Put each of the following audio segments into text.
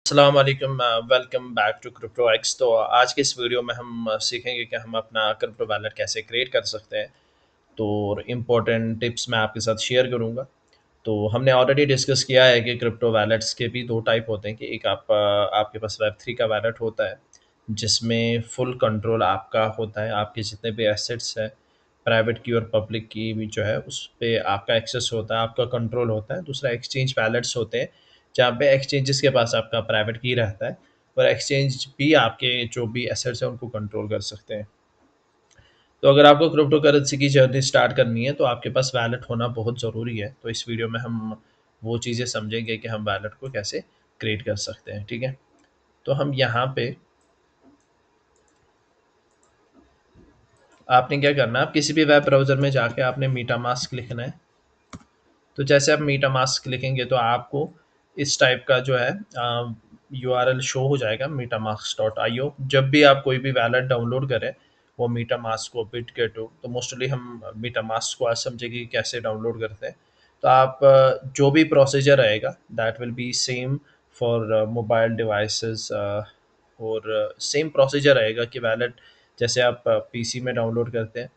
अस्सलाम वालेकुम। Welcome back to crypto X. तो आज के इस वीडियो में हम सीखेंगे कि हम अपना क्रिप्टो वैलेट कैसे क्रिएट कर सकते हैं। तो इम्पोर्टेंट टिप्स मैं आपके साथ शेयर करूंगा। तो हमने ऑलरेडी डिस्कस किया है कि क्रिप्टो वैलेट्स के भी दो टाइप होते हैं कि एक आपके पास वेब 3 का वैलेट होता है जिसमें फुल कंट्रोल आपका होता है, आपके जितने भी एसेट्स हैं प्राइवेट की और पब्लिक की भी जो है उस पे आपका एक्सेस होता है, आपका कंट्रोल होता है। दूसरा एक्सचेंज वैलेट्स होते हैं जहाँ पे एक्सचेंजेस के पास आपका प्राइवेट की रहता है और एक्सचेंज भी आपके जो भी एसेट्स हैं उनको कंट्रोल कर सकते हैं। तो अगर आपको क्रिप्टो करेंसी की जर्नी स्टार्ट करनी है तो आपके पास वैलेट होना बहुत ज़रूरी है। तो इस वीडियो में हम वो चीज़ें समझेंगे कि हम वैलेट को कैसे क्रिएट कर सकते हैं। ठीक है, तो हम यहाँ पे आपने क्या करना है, आप किसी भी वेब ब्राउज़र में जाके आपने मीटा मास्क लिखना है। तो जैसे आप मीटा मास्क लिखेंगे तो आपको इस टाइप का जो है यूआरएल शो हो जाएगा, metamask.io। जब भी आप कोई भी वैलेट डाउनलोड करें वो मीटा मास्क को बिटगेट हो, तो मोस्टली हम मीटा मास्क को आज समझेंगे कि कैसे डाउनलोड करते हैं। तो आप जो भी प्रोसीजर रहेगा that will be same for mobile devices, और सेम प्रोसीजर रहेगा कि वैलेट जैसे आप पीसी में डाउनलोड करते हैं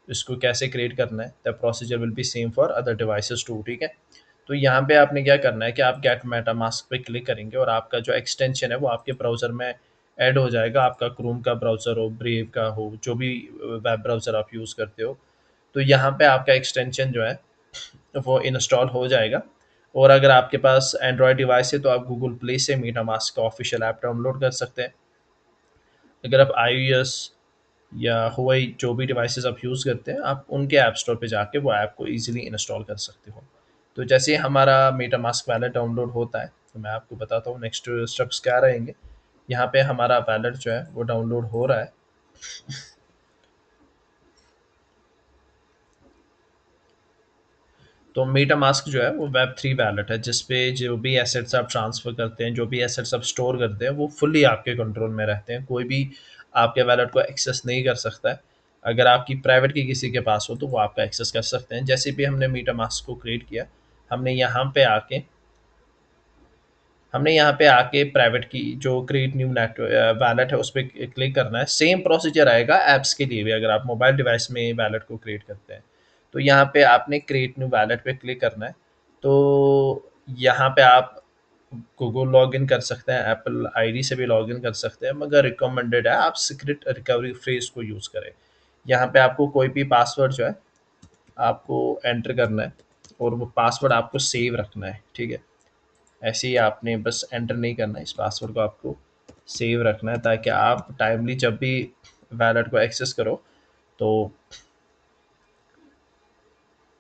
इसको कैसे क्रिएट करना है, the procedure will be same for other devices too. ठीक है, तो यहाँ पे आपने क्या करना है कि आप गेट मेटा मास्क पे क्लिक करेंगे और आपका जो एक्सटेंशन है वो आपके ब्राउज़र में ऐड हो जाएगा। आपका क्रोम का ब्राउज़र हो, ब्रेव का हो, जो भी वेब ब्राउज़र आप यूज़ करते हो, तो यहाँ पे आपका एक्सटेंशन जो है वो इंस्टॉल हो जाएगा। और अगर आपके पास एंड्रॉयड डिवाइस है तो आप गूगल प्ले से मीटा मास्क का ऑफिशियल ऐप डाउनलोड कर सकते हैं। अगर आप iOS या हुआई जो भी डिवाइसेस आप यूज़ करते हैं, आप उनके ऐप स्टोर पे जाके वो ऐप को ईज़िली इंस्टॉल कर सकते हो। तो जैसे ही हमारा मेटामास्क वैलेट डाउनलोड होता है, तो मैं आपको बताता हूँ नेक्स्ट स्टेप्स क्या रहेंगे। यहाँ पे हमारा वैलेट जो है वो डाउनलोड हो रहा है। तो मेटामास्क जो है वो वेब 3 वैलेट है जिसपे जो भी एसेट्स आप ट्रांसफ़र करते हैं, जो भी एसेट्स आप स्टोर करते हैं वो फुल्ली आपके कंट्रोल में रहते हैं। कोई भी आपके वैलेट को एक्सेस नहीं कर सकता है। अगर आपकी प्राइवेट की किसी के पास हो तो वो आपका एक्सेस कर सकते हैं। जैसे भी हमने मेटामास्क को क्रिएट किया, हमने यहाँ पे आके हमने यहाँ पे आके प्राइवेट की जो क्रिएट न्यू नेट वैलेट है उस पर क्लिक करना है। सेम प्रोसीजर आएगा ऐप्स के लिए भी, अगर आप मोबाइल डिवाइस में वैलेट को क्रिएट करते हैं तो यहाँ पे आपने क्रिएट न्यू वैलेट पे क्लिक करना है। तो यहाँ पे आप गूगल लॉगिन कर सकते हैं, एप्पल आईडी से भी लॉगिन कर सकते हैं, मगर रिकमेंडेड है आप सीक्रेट रिकवरी फ्रेज को यूज़ करें। यहाँ पे आपको कोई भी पासवर्ड जो है आपको एंटर करना है और वो पासवर्ड आपको सेव रखना है। ठीक है, ऐसे ही आपने बस एंटर नहीं करना है, इस पासवर्ड को आपको सेव रखना है ताकि आप टाइमली जब भी वैलेट को एक्सेस करो तो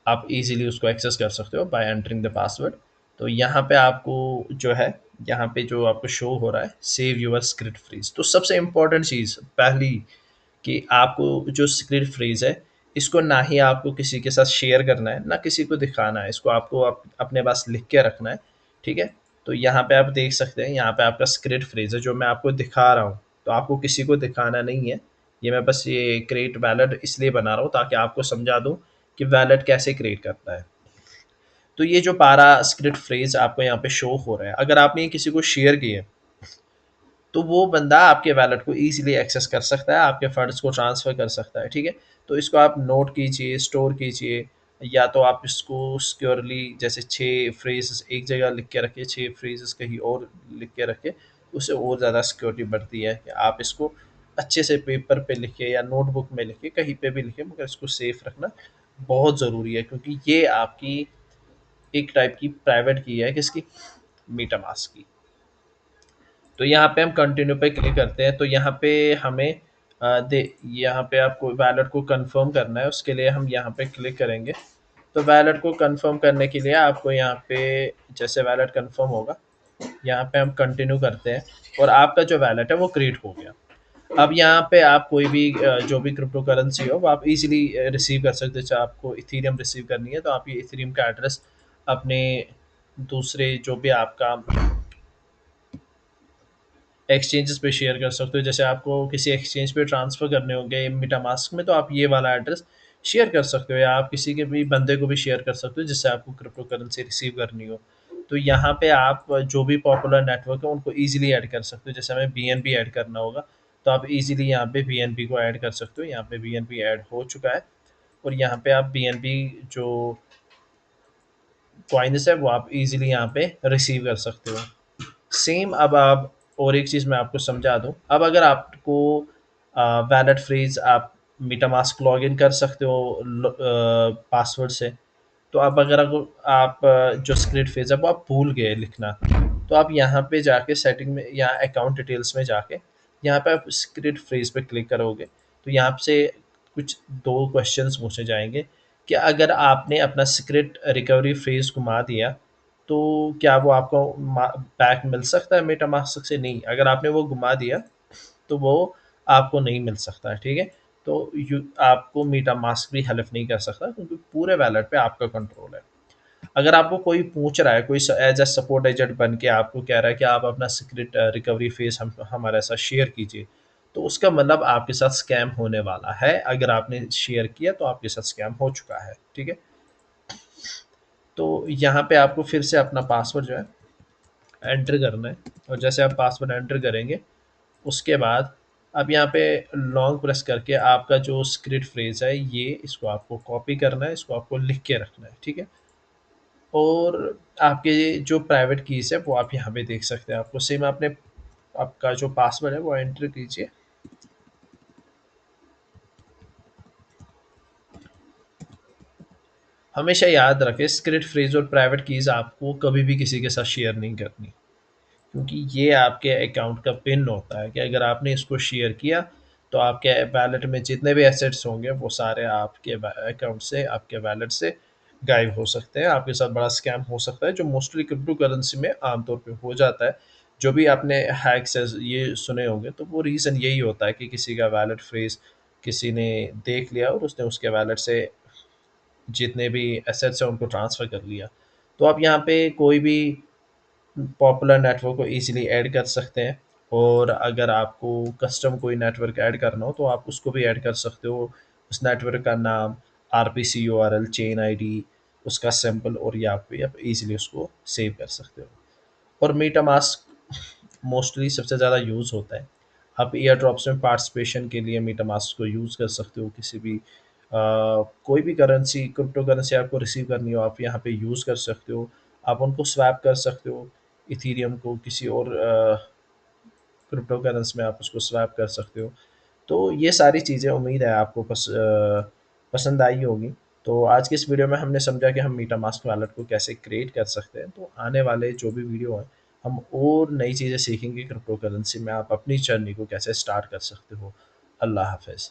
आप इजीली उसको एक्सेस कर सकते हो बाय एंटरिंग द पासवर्ड। तो यहाँ पे आपको जो है, यहाँ पे जो आपको शो हो रहा है सेव यूर स्क्रिप्ट फ्रीज। तो सबसे इम्पोर्टेंट चीज़ पहली कि आपको जो स्क्रिप्ट फ्रीज है इसको ना ही आपको किसी के साथ शेयर करना है ना किसी को दिखाना है, इसको आपको अपने पास लिख के रखना है। ठीक है, तो यहाँ पे आप देख सकते हैं, यहाँ पे आपका स्क्रिप्ट फ्रेज है जो मैं आपको दिखा रहा हूँ। तो आपको किसी को दिखाना नहीं है, ये मैं बस ये क्रिएट वैलेट इसलिए बना रहा हूँ ताकि आपको समझा दूँ कि वैलेट कैसे क्रिएट करता है। तो ये जो पारा स्क्रिप्ट फ्रेज आपको यहाँ पे शो हो रहा है, अगर आपने ये किसी को शेयर किए तो वो बंदा आपके वैलेट को ईज़िली एक्सेस कर सकता है, आपके फंड्स को ट्रांसफ़र कर सकता है। ठीक है? तो इसको आप नोट कीजिए, स्टोर कीजिए, या तो आप इसको सिक्योरली जैसे 6 फ्रेज़ेस एक जगह लिख के रखिए, 6 फ्रेज़ेस कहीं और लिख के रखिए, उससे और ज़्यादा सिक्योरिटी बढ़ती है कि आप इसको अच्छे से पेपर पे लिखिए या नोटबुक में लिखिए, कहीं पे भी लिखिए, मगर इसको सेफ रखना बहुत ज़रूरी है क्योंकि ये आपकी एक टाइप की प्राइवेट की है किसकी? मेटामास्क की। तो यहाँ पे हम कंटिन्यू पे क्लिक करते हैं तो यहाँ पे हमें दे यहाँ पे आपको वैलेट को कंफर्म करना है, उसके लिए हम यहाँ पे क्लिक करेंगे। तो वैलेट को कंफर्म करने के लिए आपको यहाँ पे जैसे वैलेट कंफर्म होगा, यहाँ पे हम कंटिन्यू करते हैं और आपका जो वैलेट है वो क्रिएट हो गया। अब यहाँ पे आप कोई भी जो भी क्रिप्टो करेंसी हो वो आप इजीली रिसीव कर सकते हो। चाहे आपको इथेरियम रिसीव करनी है तो आप ये इथेरियम का एड्रेस अपने दूसरे जो भी आपका एक्सचेंजेस पे शेयर कर सकते हो। जैसे आपको किसी एक्सचेंज पे ट्रांसफ़र करने होंगे मेटामास्क में तो आप ये वाला एड्रेस शेयर कर सकते हो, या आप किसी के भी बंदे को भी शेयर कर सकते हो जिससे आपको क्रिप्टो करेंसी रिसीव करनी हो। तो यहाँ पे आप जो भी पॉपुलर नेटवर्क है उनको ईजिली ऐड कर सकते हो। जैसे हमें बीएनबी ऐड करना होगा तो आप ईजिली यहाँ पे बीएनबी को ऐड कर सकते हो। यहाँ पे बीएनबी ऐड हो चुका है और यहाँ पे आप बीएनबी जो कॉइन्स है वो आप इजीली यहाँ पे रिसीव कर सकते हो। सेम अब आप और एक चीज़ मैं आपको समझा दूँ। अब अगर आपको वैलेट फ्रीज आप मीटामास्क लॉग इन कर सकते हो पासवर्ड से। तो अब अगर आप जो स्क्रिप्ट फेज है वो आप भूल गए लिखना, तो आप यहाँ पे जाके सेटिंग में या अकाउंट डिटेल्स में जाके यहाँ पे आप स्क्रिप्ट फ्रेज पे क्लिक करोगे तो यहाँ से कुछ दो क्वेश्चंस पूछे जाएंगे कि अगर आपने अपना सिक्रेट रिकवरी फ्रेज घुमा दिया तो क्या वो आपको बैक मिल सकता है मेटामास्क से? नहीं, अगर आपने वो घुमा दिया तो वो आपको नहीं मिल सकता है, ठीक है। तो आपको मेटामास्क भी हेल्प नहीं कर सकता क्योंकि पूरे वैलेट पे आपका कंट्रोल है। अगर आपको कोई पूछ रहा है, कोई एज अ सपोर्ट एजेंट बन के आपको कह रहा है कि आप अपना सीक्रेट रिकवरी फेस हमारे साथ शेयर कीजिए, तो उसका मतलब आपके साथ स्कैम होने वाला है। अगर आपने शेयर किया तो आपके साथ स्कैम हो चुका है, ठीक है। तो यहाँ पे आपको फिर से अपना पासवर्ड जो है एंटर करना है और जैसे आप पासवर्ड एंटर करेंगे उसके बाद अब यहाँ पे लॉन्ग प्रेस करके आपका जो स्क्रिप्ट फ्रेज है ये इसको आपको कॉपी करना है, इसको आपको लिख के रखना है, ठीक है। और आपके जो प्राइवेट कीज़ है वो आप यहाँ पे देख सकते हैं। आपको सेम आपने आपका जो पासवर्ड है वो एंटर कीजिए। हमेशा याद रखें स्क्रिप्ट फ्रेज और प्राइवेट कीज़ आपको कभी भी किसी के साथ शेयर नहीं करनी, क्योंकि ये आपके अकाउंट का पिन होता है कि अगर आपने इसको शेयर किया तो आपके वैलेट में जितने भी एसेट्स होंगे वो सारे आपके अकाउंट से, आपके वैलेट से गायब हो सकते हैं। आपके साथ बड़ा स्कैम हो सकता है जो मोस्टली क्रिप्टो करेंसी में आमतौर पे हो जाता है। जो भी आपने हैक्स ये सुने होंगे तो वो रीज़न यही होता है कि किसी का वैलेट फ्रेज किसी ने देख लिया और उसने उसके वैलेट से जितने भी एसेट्स हैं उनको ट्रांसफ़र कर लिया। तो आप यहाँ पे कोई भी पॉपुलर नेटवर्क को ईज़िली ऐड कर सकते हैं और अगर आपको कस्टम कोई नेटवर्क ऐड करना हो तो आप उसको भी ऐड कर सकते हो। उस नेटवर्क का नाम, आरपीसी यूआरएल, चेन आईडी, उसका सैंपल और यहाँ पे आप ईज़िली उसको सेव कर सकते हो। और मीटामास्क मोस्टली सबसे ज़्यादा यूज़ होता है। आप एयर ड्रॉप्स में पार्टिसिपेशन के लिए मीटामास्क को यूज़ कर सकते हो। किसी भी कोई भी करेंसी, क्रिप्टो करेंसी आपको रिसीव करनी हो आप यहाँ पे यूज़ कर सकते हो। आप उनको स्वैप कर सकते हो, इथीरियम को किसी और क्रिप्टो करेंसी में आप उसको स्वैप कर सकते हो। तो ये सारी चीज़ें उम्मीद है आपको पसंद आई होगी। तो आज की इस वीडियो में हमने समझा कि हम मीटामास्क वॉलेट को कैसे क्रिएट कर सकते हैं। तो आने वाले जो भी वीडियो हैं हम और नई चीज़ें सीखेंगे क्रिप्टो करेंसी में आप अपनी जर्नी को कैसे स्टार्ट कर सकते हो। अल्लाह हाफ़िज़।